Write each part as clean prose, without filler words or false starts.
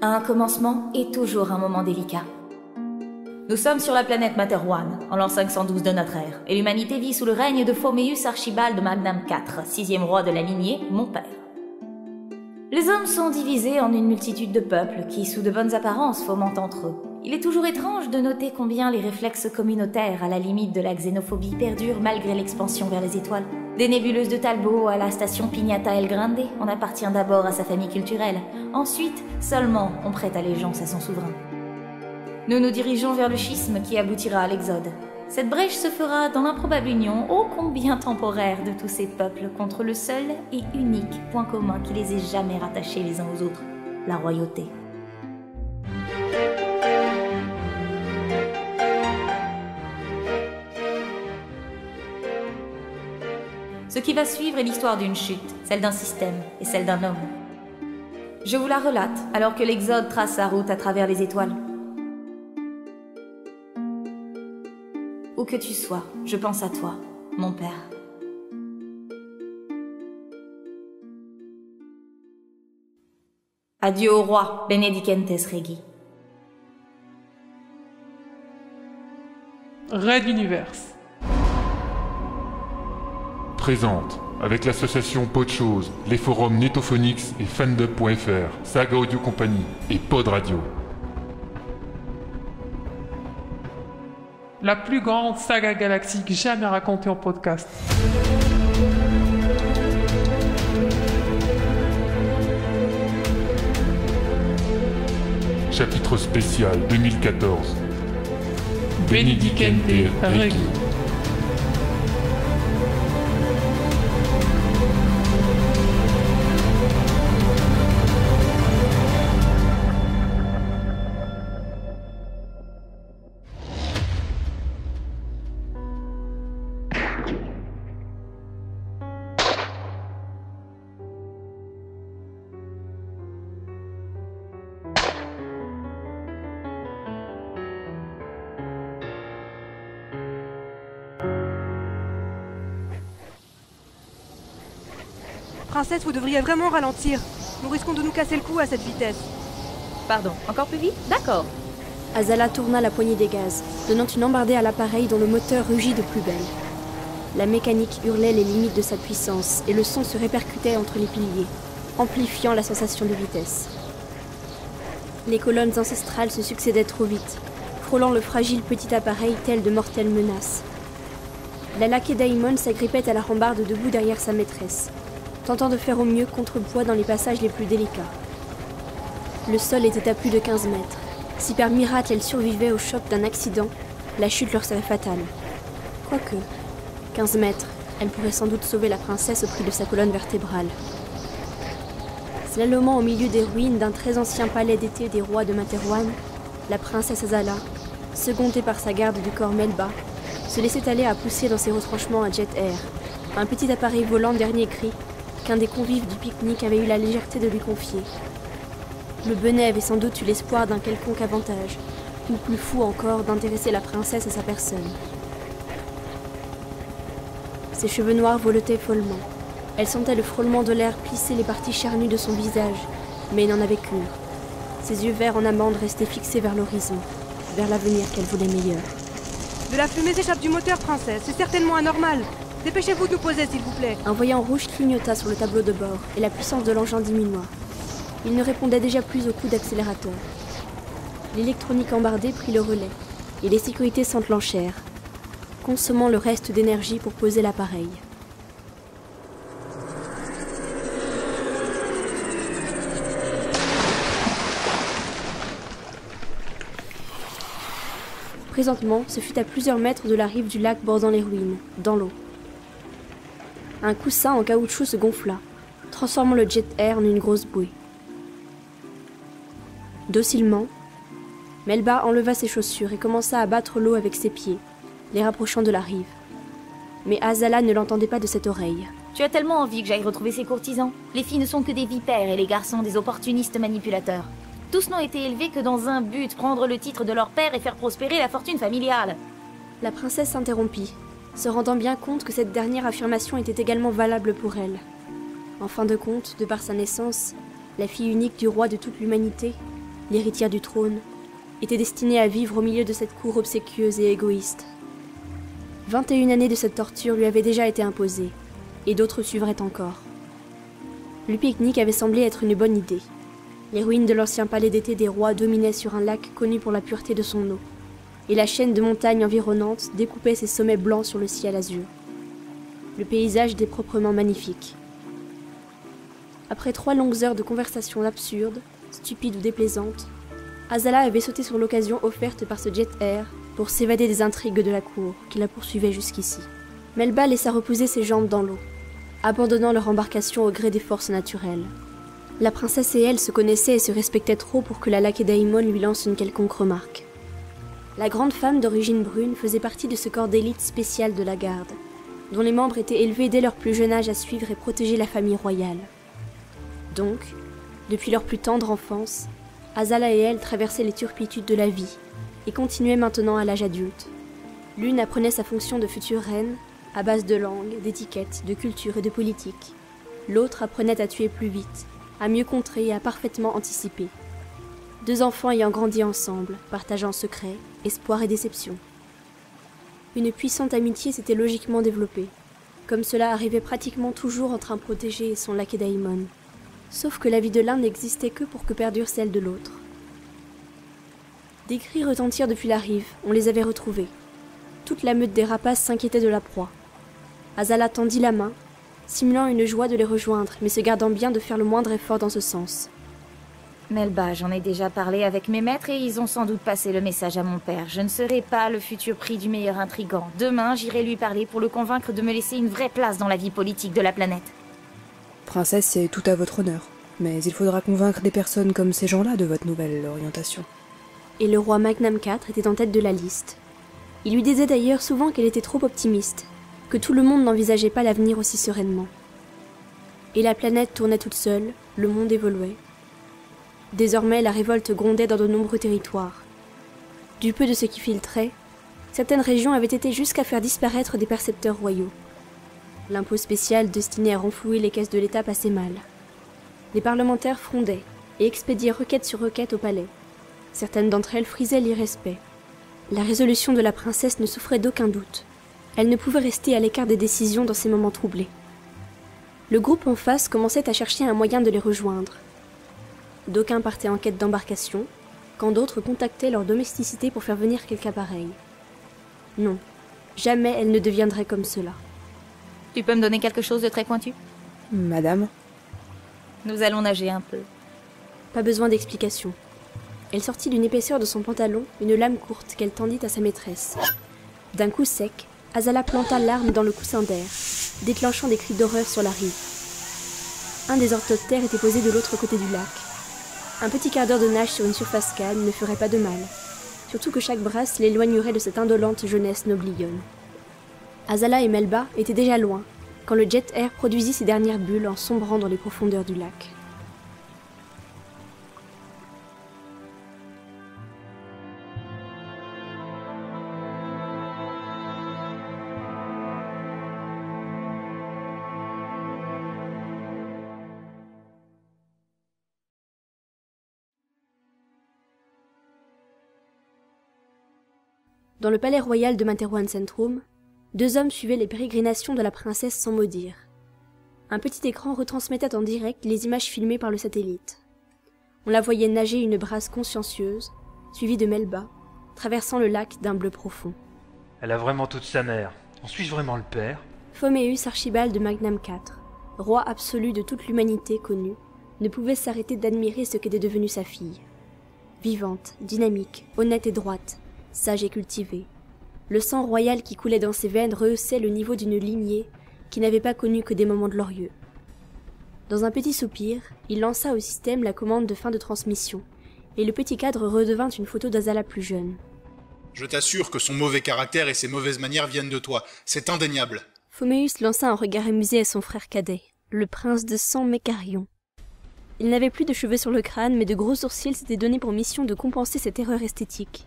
Un commencement est toujours un moment délicat. Nous sommes sur la planète Materwan, en l'an 512 de notre ère, et l'humanité vit sous le règne de Phoméus Archibald Magnam IV, sixième roi de la lignée, mon père. Les hommes sont divisés en une multitude de peuples qui, sous de bonnes apparences, fomentent entre eux. Il est toujours étrange de noter combien les réflexes communautaires à la limite de la xénophobie perdurent malgré l'expansion vers les étoiles. Des nébuleuses de Talbot à la station Pignata El Grande, on appartient d'abord à sa famille culturelle. Ensuite, seulement, on prête allégeance à son souverain. Nous nous dirigeons vers le schisme qui aboutira à l'exode. Cette brèche se fera dans l'improbable union ô combien temporaire de tous ces peuples contre le seul et unique point commun qui les ait jamais rattachés les uns aux autres, la royauté. Ce qui va suivre est l'histoire d'une chute, celle d'un système et celle d'un homme. Je vous la relate alors que l'Exode trace sa route à travers les étoiles. Où que tu sois, je pense à toi, mon père. Adieu au roi, Benedicentes Regi. Red Universe présente, avec l'association Podchose, les forums Netophonix et Fandub.fr, Saga Audio Compagnie et Pod Radio. la plus grande saga galactique jamais racontée en podcast. Chapitre spécial 2014. Benedicente Regi. Princesse, vous devriez vraiment ralentir. Nous risquons de nous casser le cou à cette vitesse. Pardon, encore plus vite? D'accord. Azala tourna la poignée des gaz, donnant une embardée à l'appareil dont le moteur rugit de plus belle. La mécanique hurlait les limites de sa puissance et le son se répercutait entre les piliers, amplifiant la sensation de vitesse. Les colonnes ancestrales se succédaient trop vite, frôlant le fragile petit appareil tel de mortelles menaces. La Lakedaimon s'agrippait à la rambarde debout derrière sa maîtresse, tentant de faire au mieux contrepoids dans les passages les plus délicats. Le sol était à plus de 15 mètres. Si par miracle elle survivait au choc d'un accident, la chute leur serait fatale. Quoique, 15 mètres, elle pourrait sans doute sauver la princesse au prix de sa colonne vertébrale. Slalomant au milieu des ruines d'un très ancien palais d'été des rois de Materwan, la princesse Azala, secondée par sa garde du corps Melba, se laissait aller à pousser dans ses retranchements à Jet Air, un petit appareil volant dernier cri qu'un des convives du pique-nique avait eu la légèreté de lui confier. Le Benet avait sans doute eu l'espoir d'un quelconque avantage, ou plus fou encore d'intéresser la princesse à sa personne. Ses cheveux noirs voletaient follement. Elle sentait le frôlement de l'air plisser les parties charnues de son visage, mais il n'en avait qu'une. Ses yeux verts en amande restaient fixés vers l'horizon, vers l'avenir qu'elle voulait meilleur. De la fumée s'échappe du moteur, princesse. C'est certainement anormal. Dépêchez-vous de nous poser, s'il vous plaît. Un voyant rouge clignota sur le tableau de bord et la puissance de l'engin diminua. Il ne répondait déjà plus au coup d'accélérateur. L'électronique embardée prit le relais et les sécurités s'enclenchèrent, consommant le reste d'énergie pour poser l'appareil. Présentement, ce fut à plusieurs mètres de la rive du lac bordant les ruines, dans l'eau. Un coussin en caoutchouc se gonfla, transformant le jet air en une grosse bouée. Docilement, Melba enleva ses chaussures et commença à battre l'eau avec ses pieds, les rapprochant de la rive. Mais Azala ne l'entendait pas de cette oreille. Tu as tellement envie que j'aille retrouver ces courtisans. Les filles ne sont que des vipères et les garçons des opportunistes manipulateurs. Tous n'ont été élevés que dans un but, prendre le titre de leur père et faire prospérer la fortune familiale. La princesse s'interrompit, se rendant bien compte que cette dernière affirmation était également valable pour elle. En fin de compte, de par sa naissance, la fille unique du roi de toute l'humanité, l'héritière du trône, était destinée à vivre au milieu de cette cour obséquieuse et égoïste. 21 années de cette torture lui avaient déjà été imposées, et d'autres suivraient encore. Le pique-nique avait semblé être une bonne idée. Les ruines de l'ancien palais d'été des rois dominaient sur un lac connu pour la pureté de son eau, et la chaîne de montagnes environnantes découpait ses sommets blancs sur le ciel azur. Le paysage était proprement magnifique. Après 3 longues heures de conversation absurde, stupide ou déplaisante, Azala avait sauté sur l'occasion offerte par ce jet air pour s'évader des intrigues de la cour qui la poursuivaient jusqu'ici. Melba laissa reposer ses jambes dans l'eau, abandonnant leur embarcation au gré des forces naturelles. La princesse et elle se connaissaient et se respectaient trop pour que la Lakedaimon lui lance une quelconque remarque. La grande femme d'origine brune faisait partie de ce corps d'élite spécial de la garde, dont les membres étaient élevés dès leur plus jeune âge à suivre et protéger la famille royale. Donc, depuis leur plus tendre enfance, Azala et elle traversaient les turpitudes de la vie et continuaient maintenant à l'âge adulte. L'une apprenait sa fonction de future reine à base de langue, d'étiquette, de culture et de politique. L'autre apprenait à tuer plus vite, à mieux contrer et à parfaitement anticiper. 2 enfants ayant grandi ensemble, partageant secrets, espoirs et déceptions. Une puissante amitié s'était logiquement développée, comme cela arrivait pratiquement toujours entre un protégé et son Lakedaimon. Sauf que la vie de l'un n'existait que pour que perdure celle de l'autre. Des cris retentirent depuis la rive, on les avait retrouvés. Toute la meute des rapaces s'inquiétait de la proie. Azala tendit la main, simulant une joie de les rejoindre, mais se gardant bien de faire le moindre effort dans ce sens. Melba, j'en ai déjà parlé avec mes maîtres et ils ont sans doute passé le message à mon père. Je ne serai pas le futur prix du meilleur intrigant. Demain, j'irai lui parler pour le convaincre de me laisser une vraie place dans la vie politique de la planète. Princesse, c'est tout à votre honneur. Mais il faudra convaincre des personnes comme ces gens-là de votre nouvelle orientation. Et le roi Magnam IV était en tête de la liste. Il lui disait d'ailleurs souvent qu'elle était trop optimiste, que tout le monde n'envisageait pas l'avenir aussi sereinement. Et la planète tournait toute seule, le monde évoluait. Désormais, la révolte grondait dans de nombreux territoires. Du peu de ce qui filtrait, certaines régions avaient été jusqu'à faire disparaître des percepteurs royaux. L'impôt spécial destiné à renflouer les caisses de l'État passait mal. Les parlementaires frondaient et expédiaient requête sur requête au palais. Certaines d'entre elles frisaient l'irrespect. La résolution de la princesse ne souffrait d'aucun doute. Elle ne pouvait rester à l'écart des décisions dans ces moments troublés. Le groupe en face commençait à chercher un moyen de les rejoindre. D'aucuns partaient en quête d'embarcation, quand d'autres contactaient leur domesticité pour faire venir quelque appareil. Non, jamais elle ne deviendrait comme cela. Tu peux me donner quelque chose de très pointu? Madame? Nous allons nager un peu. Pas besoin d'explication. Elle sortit d'une épaisseur de son pantalon une lame courte qu'elle tendit à sa maîtresse. D'un coup sec, Azala planta l'arme dans le coussin d'air, déclenchant des cris d'horreur sur la rive. Un des orthoptères était posé de l'autre côté du lac. Un petit quart d'heure de nage sur une surface calme ne ferait pas de mal, surtout que chaque brasse l'éloignerait de cette indolente jeunesse noblionne. Azala et Melba étaient déjà loin, quand le jet air produisit ses dernières bulles en sombrant dans les profondeurs du lac. Dans le palais royal de Materwan Centrum, 2 hommes suivaient les pérégrinations de la princesse sans mot dire. Un petit écran retransmettait en direct les images filmées par le satellite. On la voyait nager une brasse consciencieuse, suivie de Melba, traversant le lac d'un bleu profond. Elle a vraiment toute sa mère. En suis-je vraiment le père? Foméus Archibald de Magnam IV, roi absolu de toute l'humanité connue, ne pouvait s'arrêter d'admirer ce qu'était devenue sa fille. Vivante, dynamique, honnête et droite, sage et cultivée. Le sang royal qui coulait dans ses veines rehaussait le niveau d'une lignée qui n'avait pas connu que des moments glorieux. Dans un petit soupir, il lança au système la commande de fin de transmission, et le petit cadre redevint une photo d'Azala plus jeune. Je t'assure que son mauvais caractère et ses mauvaises manières viennent de toi, c'est indéniable. Foméus lança un regard amusé à son frère cadet, le prince de sang Mécarion. Il n'avait plus de cheveux sur le crâne, mais de gros sourcils s'étaient donnés pour mission de compenser cette erreur esthétique.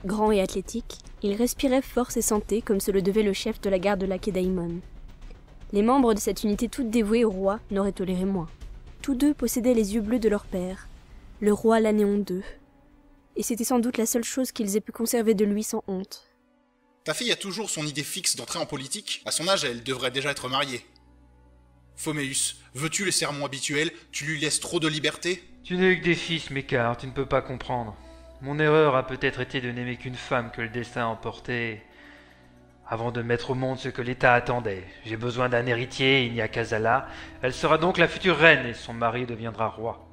Grand et athlétique, il respirait force et santé comme se le devait le chef de la garde de Lakedaimon. Les membres de cette unité toute dévouée au roi n'auraient toléré moins. Tous deux possédaient les yeux bleus de leur père, le roi l'Anéon II. Et c'était sans doute la seule chose qu'ils aient pu conserver de lui sans honte. Ta fille a toujours son idée fixe d'entrer en politique. À son âge, elle devrait déjà être mariée. Phoméus, veux-tu le sermon habituel? Tu lui laisses trop de liberté? Tu n'as eu que des fils, Mécare, tu ne peux pas comprendre. Mon erreur a peut-être été de n'aimer qu'une femme que le destin a emportée avant de mettre au monde ce que l'État attendait. J'ai besoin d'un héritier, il n'y a qu'Azala. Elle sera donc la future reine et son mari deviendra roi.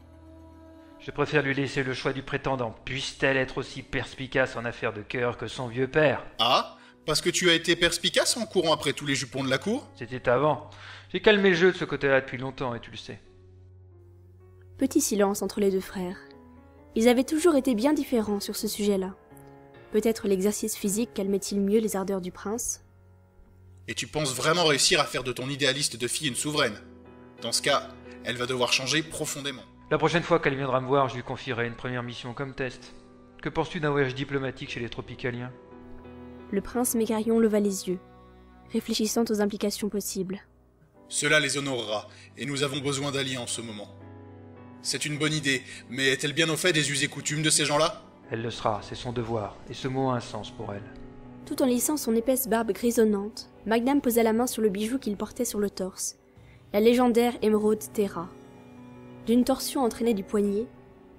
Je préfère lui laisser le choix du prétendant. Puisse-t-elle être aussi perspicace en affaires de cœur que son vieux père? Ah? Parce que tu as été perspicace en courant après tous les jupons de la cour? C'était avant. J'ai calmé le jeu de ce côté-là depuis longtemps et tu le sais. Petit silence entre les deux frères. Ils avaient toujours été bien différents sur ce sujet-là. Peut-être l'exercice physique calmait-il mieux les ardeurs du prince. Et tu penses vraiment réussir à faire de ton idéaliste de fille une souveraine? Dans ce cas, elle va devoir changer profondément. La prochaine fois qu'elle viendra me voir, je lui confierai une première mission comme test. Que penses-tu d'un voyage diplomatique chez les Tropicaliens? Le prince Mécarion leva les yeux, réfléchissant aux implications possibles. Cela les honorera, et nous avons besoin d'alliés en ce moment. C'est une bonne idée, mais est-elle bien au fait des us et coutumes de ces gens-là? Elle le sera, c'est son devoir, et ce mot a un sens pour elle. Tout en lissant son épaisse barbe grisonnante, Magnam posa la main sur le bijou qu'il portait sur le torse, la légendaire émeraude Terra. D'une torsion entraînée du poignet,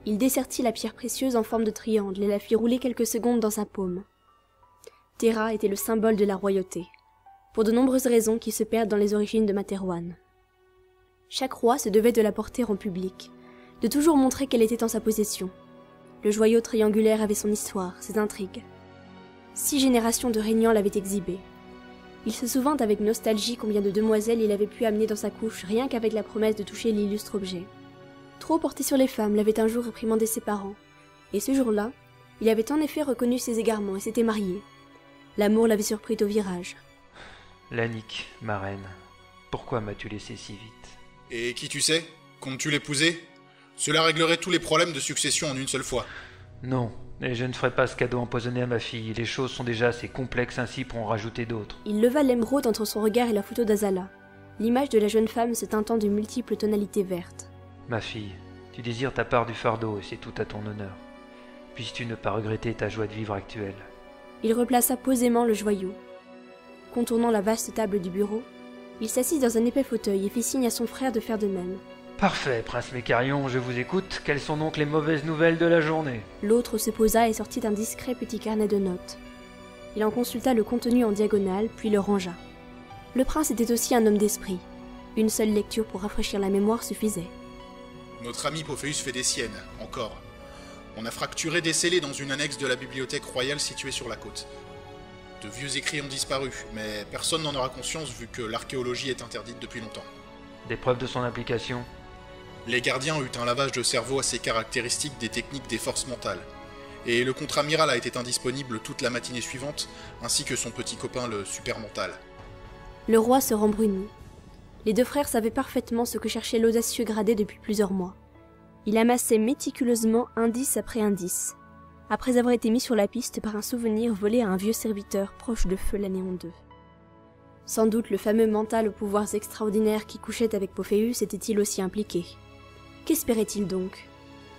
il dessertit la pierre précieuse en forme de triangle et la fit rouler quelques secondes dans sa paume. Terra était le symbole de la royauté, pour de nombreuses raisons qui se perdent dans les origines de Materwan. Chaque roi se devait de la porter en public, de toujours montrer qu'elle était en sa possession. Le joyau triangulaire avait son histoire, ses intrigues. 6 générations de régnants l'avaient exhibé. Il se souvint avec nostalgie combien de demoiselles il avait pu amener dans sa couche rien qu'avec la promesse de toucher l'illustre objet. Trop porté sur les femmes l'avait un jour réprimandé ses parents, et ce jour-là, il avait en effet reconnu ses égarements et s'était marié. L'amour l'avait surpris au virage. Lannick, ma reine, pourquoi m'as-tu laissé si vite? Et qui tu sais? Comptes-tu l'épouser? Cela réglerait tous les problèmes de succession en une seule fois. Non, et je ne ferai pas ce cadeau empoisonné à ma fille. Les choses sont déjà assez complexes ainsi pour en rajouter d'autres. Il leva l'émeraude entre son regard et la photo d'Azala, l'image de la jeune femme se teintant de multiples tonalités vertes. Ma fille, tu désires ta part du fardeau et c'est tout à ton honneur. Puisses-tu ne pas regretter ta joie de vivre actuelle? Il replaça posément le joyau. Contournant la vaste table du bureau, il s'assit dans un épais fauteuil et fit signe à son frère de faire de même. Parfait, prince Mécarion, je vous écoute. Quelles sont donc les mauvaises nouvelles de la journée? L'autre se posa et sortit un discret petit carnet de notes. Il en consulta le contenu en diagonale, puis le rangea. Le prince était aussi un homme d'esprit. Une seule lecture pour rafraîchir la mémoire suffisait. Notre ami Pophéus fait des siennes, encore. On a fracturé des scellés dans une annexe de la bibliothèque royale située sur la côte. De vieux écrits ont disparu, mais personne n'en aura conscience vu que l'archéologie est interdite depuis longtemps. Des preuves de son implication? Les gardiens ont eu un lavage de cerveau assez caractéristique des techniques des forces mentales. Et le contre-amiral a été indisponible toute la matinée suivante, ainsi que son petit copain le super-mental. Le roi se rembrunit. Les deux frères savaient parfaitement ce que cherchait l'audacieux gradé depuis plusieurs mois. Il amassait méticuleusement indice après indice, après avoir été mis sur la piste par un souvenir volé à un vieux serviteur proche de feu l'Anéon II. Sans doute le fameux mental aux pouvoirs extraordinaires qui couchait avec Pophéus était-il aussi impliqué. Qu'espérait-il donc?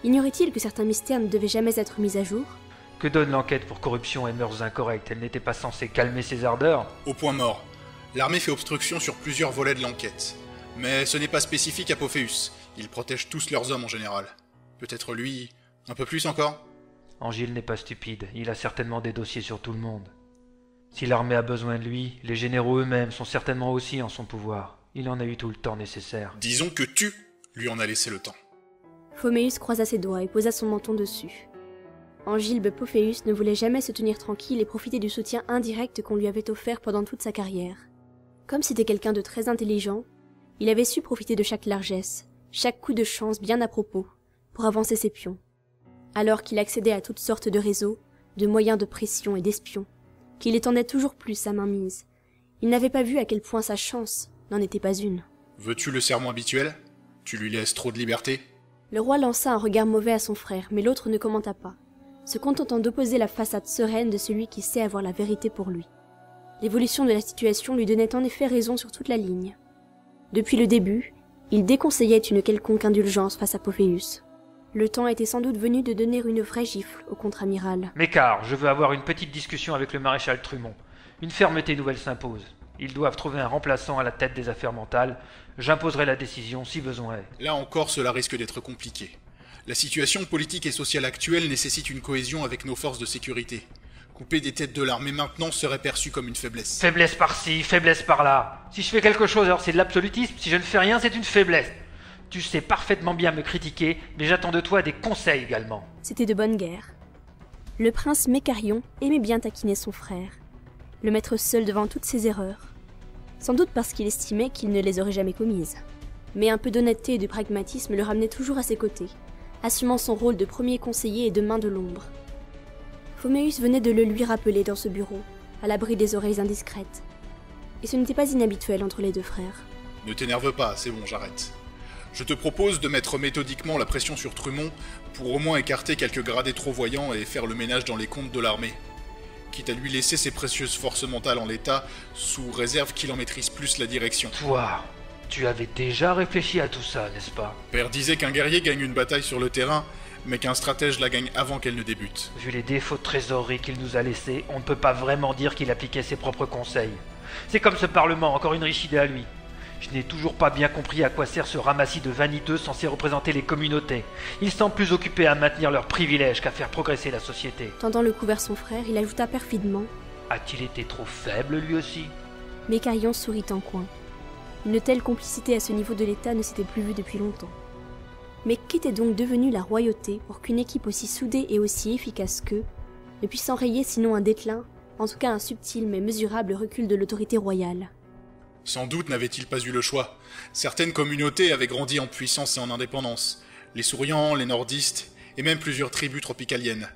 Ignorait-il que certains mystères ne devaient jamais être mis à jour? Que donne l'enquête pour corruption et mœurs incorrectes? Elle n'était pas censée calmer ses ardeurs? Au point mort. L'armée fait obstruction sur plusieurs volets de l'enquête. Mais ce n'est pas spécifique à Pophéus. Ils protègent tous leurs hommes en général. Peut-être lui, un peu plus encore? Angile n'est pas stupide, il a certainement des dossiers sur tout le monde. Si l'armée a besoin de lui, les généraux eux-mêmes sont certainement aussi en son pouvoir. Il en a eu tout le temps nécessaire. Disons que tu lui en as laissé le temps. Phoméus croisa ses doigts et posa son menton dessus. Angilbe Pophéus ne voulait jamais se tenir tranquille et profiter du soutien indirect qu'on lui avait offert pendant toute sa carrière. Comme c'était quelqu'un de très intelligent, il avait su profiter de chaque largesse, chaque coup de chance bien à propos, pour avancer ses pions. Alors qu'il accédait à toutes sortes de réseaux, de moyens de pression et d'espions, qu'il étendait toujours plus sa mainmise, il n'avait pas vu à quel point sa chance n'en était pas une. Veux-tu le serment habituel? Tu lui laisses trop de liberté? Le roi lança un regard mauvais à son frère, mais l'autre ne commenta pas, se contentant d'opposer la façade sereine de celui qui sait avoir la vérité pour lui. L'évolution de la situation lui donnait en effet raison sur toute la ligne. Depuis le début, il déconseillait une quelconque indulgence face à Pophéus. Le temps était sans doute venu de donner une vraie gifle au contre-amiral. Mécart, je veux avoir une petite discussion avec le maréchal Trumont. Une fermeté nouvelle s'impose. Ils doivent trouver un remplaçant à la tête des affaires mentales. J'imposerai la décision si besoin est. Là encore, cela risque d'être compliqué. La situation politique et sociale actuelle nécessite une cohésion avec nos forces de sécurité. Couper des têtes de l'armée maintenant serait perçu comme une faiblesse. Faiblesse par-ci, faiblesse par-là. Si je fais quelque chose, alors c'est de l'absolutisme. Si je ne fais rien, c'est une faiblesse. Tu sais parfaitement bien me critiquer, mais j'attends de toi des conseils également. C'était de bonne guerre. Le prince Mécarion aimait bien taquiner son frère, le mettre seul devant toutes ses erreurs. Sans doute parce qu'il estimait qu'il ne les aurait jamais commises. Mais un peu d'honnêteté et de pragmatisme le ramenait toujours à ses côtés, assumant son rôle de premier conseiller et de main de l'ombre. Phoméus venait de le lui rappeler dans ce bureau, à l'abri des oreilles indiscrètes. Et ce n'était pas inhabituel entre les deux frères. Ne t'énerve pas, c'est bon, j'arrête. Je te propose de mettre méthodiquement la pression sur Trumont pour au moins écarter quelques gradés trop voyants et faire le ménage dans les comptes de l'armée. Quitte à lui laisser ses précieuses forces mentales en l'état, sous réserve qu'il en maîtrise plus la direction. Toi, tu avais déjà réfléchi à tout ça, n'est-ce pas? Père disait qu'un guerrier gagne une bataille sur le terrain, mais qu'un stratège la gagne avant qu'elle ne débute. Vu les défauts de trésorerie qu'il nous a laissés, on ne peut pas vraiment dire qu'il appliquait ses propres conseils. C'est comme ce Parlement, encore une riche idée à lui. Je n'ai toujours pas bien compris à quoi sert ce ramassis de vaniteux censé représenter les communautés. Ils semblent plus occupés à maintenir leurs privilèges qu'à faire progresser la société. Tendant le cou vers son frère, il ajouta perfidement: A-t-il été trop faible lui aussi? Mécarion sourit en coin. Une telle complicité à ce niveau de l'État ne s'était plus vue depuis longtemps. Mais qu'était donc devenue la royauté pour qu'une équipe aussi soudée et aussi efficace qu'eux ne puisse enrayer sinon un déclin, en tout cas un subtil mais mesurable recul de l'autorité royale? Sans doute n'avait-il pas eu le choix. Certaines communautés avaient grandi en puissance et en indépendance. Les souriants, les nordistes, et même plusieurs tribus tropicaliennes.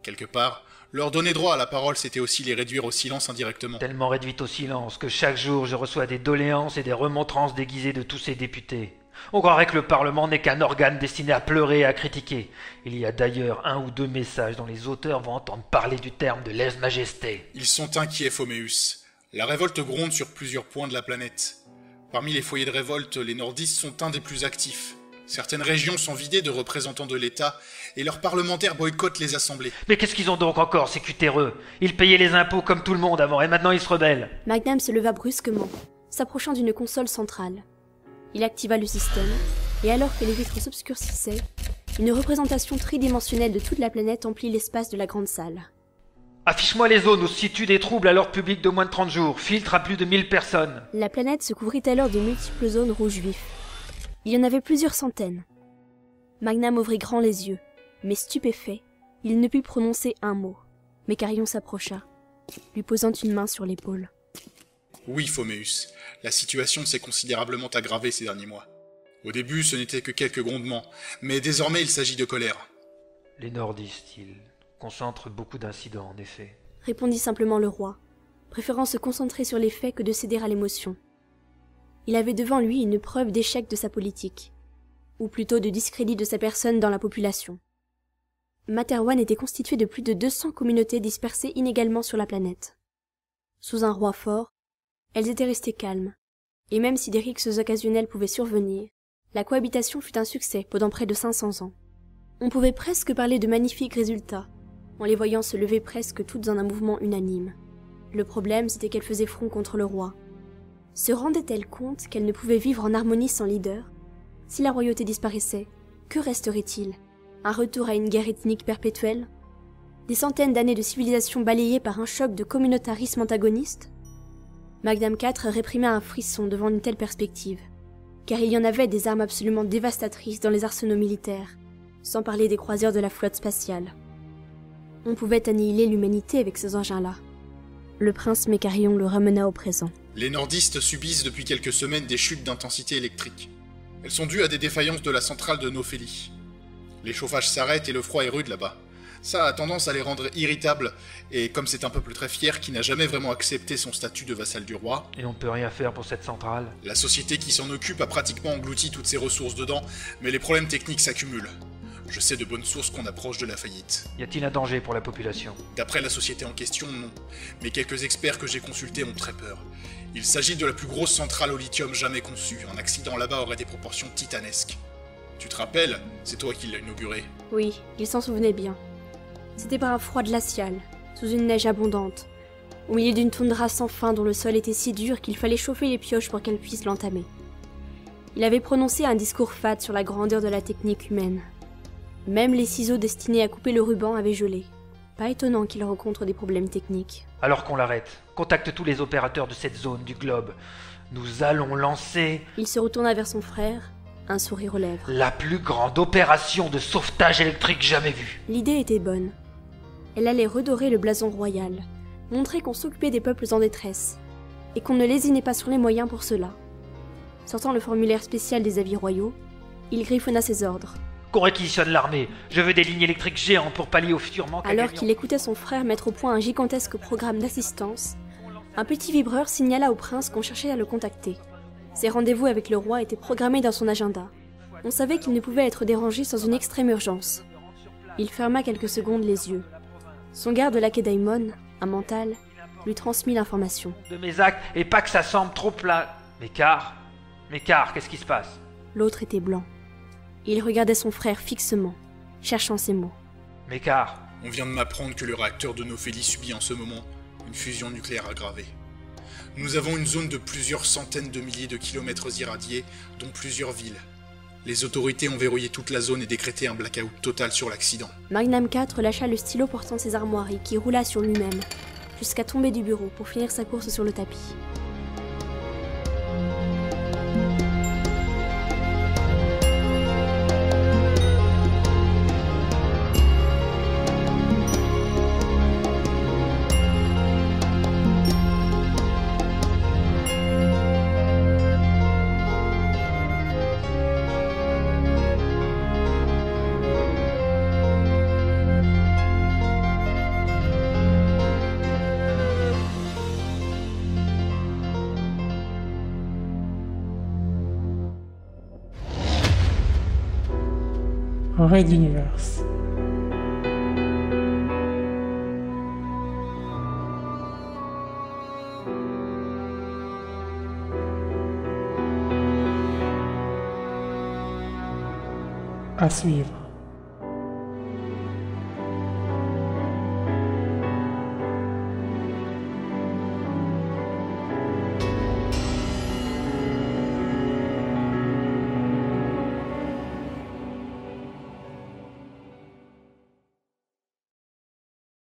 Quelque part, leur donner droit à la parole, c'était aussi les réduire au silence indirectement. Tellement réduite au silence que chaque jour je reçois des doléances et des remontrances déguisées de tous ces députés. On croirait que le Parlement n'est qu'un organe destiné à pleurer et à critiquer. Il y a d'ailleurs 1 ou 2 messages dont les auteurs vont entendre parler du terme de lèse-majesté. Ils sont inquiets, Phoméus. La révolte gronde sur plusieurs points de la planète. Parmi les foyers de révolte, les nordistes sont un des plus actifs. Certaines régions sont vidées de représentants de l'État, et leurs parlementaires boycottent les assemblées. Mais qu'est-ce qu'ils ont donc encore, ces cutéreux? Ils payaient les impôts comme tout le monde avant, et maintenant ils se rebellent. Magnam se leva brusquement, s'approchant d'une console centrale. Il activa le système, et alors que les vitres s'obscurcissaient, une représentation tridimensionnelle de toute la planète emplit l'espace de la grande salle. Affiche-moi les zones où se situent des troubles à l'ordre public de moins de 30 jours. Filtre à plus de 1000 personnes. La planète se couvrit alors de multiples zones rouges vifs. Il y en avait plusieurs centaines. Magnam ouvrit grand les yeux, mais stupéfait, il ne put prononcer un mot. Mécarion s'approcha, lui posant une main sur l'épaule. Oui, Phoméus, la situation s'est considérablement aggravée ces derniers mois. Au début, ce n'était que quelques grondements, mais désormais il s'agit de colère. Les nordistes, ils concentrent beaucoup d'incidents, en effet. Répondit simplement le roi, préférant se concentrer sur les faits que de céder à l'émotion. Il avait devant lui une preuve d'échec de sa politique, ou plutôt de discrédit de sa personne dans la population. Materwan était constituée de plus de 200 communautés dispersées inégalement sur la planète. Sous un roi fort, elles étaient restées calmes, et même si des rixes occasionnelles pouvaient survenir, la cohabitation fut un succès pendant près de 500 ans. On pouvait presque parler de magnifiques résultats, en les voyant se lever presque toutes en un mouvement unanime. Le problème, c'était qu'elles faisaient front contre le roi. Se rendait-elle compte qu'elle ne pouvait vivre en harmonie sans leader? Si la royauté disparaissait, que resterait-il? Un retour à une guerre ethnique perpétuelle? Des centaines d'années de civilisation balayées par un choc de communautarisme antagoniste? Magnam IV réprimait un frisson devant une telle perspective, car il y en avait des armes absolument dévastatrices dans les arsenaux militaires, sans parler des croiseurs de la flotte spatiale. On pouvait annihiler l'humanité avec ces engins-là. Le prince Mécarion le ramena au présent. Les nordistes subissent depuis quelques semaines des chutes d'intensité électrique. Elles sont dues à des défaillances de la centrale de Nophélie. Les chauffages s'arrêtent et le froid est rude là-bas. Ça a tendance à les rendre irritables, et comme c'est un peuple très fier qui n'a jamais vraiment accepté son statut de vassal du roi... Et on ne peut rien faire pour cette centrale? La société qui s'en occupe a pratiquement englouti toutes ses ressources dedans, mais les problèmes techniques s'accumulent. Je sais de bonnes sources qu'on approche de la faillite. Y a-t-il un danger pour la population? D'après la société en question, non. Mais quelques experts que j'ai consultés ont très peur. Il s'agit de la plus grosse centrale au lithium jamais conçue. Un accident là-bas aurait des proportions titanesques. Tu te rappelles? C'est toi qui l'as inauguré. Oui, il s'en souvenait bien. C'était par un froid glacial, sous une neige abondante, au milieu d'une toundra sans fin dont le sol était si dur qu'il fallait chauffer les pioches pour qu'elles puissent l'entamer. Il avait prononcé un discours fade sur la grandeur de la technique humaine. Même les ciseaux destinés à couper le ruban avaient gelé. Pas étonnant qu'il rencontre des problèmes techniques. Alors qu'on l'arrête, contacte tous les opérateurs de cette zone du globe. Nous allons lancer... Il se retourna vers son frère, un sourire aux lèvres. La plus grande opération de sauvetage électrique jamais vue. L'idée était bonne. Elle allait redorer le blason royal, montrer qu'on s'occupait des peuples en détresse, et qu'on ne lésinait pas sur les moyens pour cela. Sortant le formulaire spécial des avis royaux, il griffonna ses ordres. Qu'on réquisitionne l'armée. Je veux des lignes électriques géantes pour pallier au futur manque à Alors gagner. qu'il écoutait son frère mettre au point un gigantesque programme d'assistance, un petit vibreur signala au prince qu'on cherchait à le contacter. Ses rendez-vous avec le roi étaient programmés dans son agenda. On savait qu'il ne pouvait être dérangé sans une extrême urgence. Il ferma quelques secondes les yeux. Son garde laquais Daimon, un mental, lui transmit l'information. De mes actes, et pas que ça semble trop plat. Mais car, qu'est-ce qui se passe? L'autre était blanc. Il regardait son frère fixement, cherchant ses mots. Mais car... On vient de m'apprendre que le réacteur de Nophélie subit en ce moment une fusion nucléaire aggravée. Nous avons une zone de plusieurs centaines de milliers de kilomètres irradiés, dont plusieurs villes. Les autorités ont verrouillé toute la zone et décrété un blackout total sur l'accident. Magnum 4 lâcha le stylo portant ses armoiries qui roula sur lui-même, jusqu'à tomber du bureau pour finir sa course sur le tapis. Red Universe. À suivre.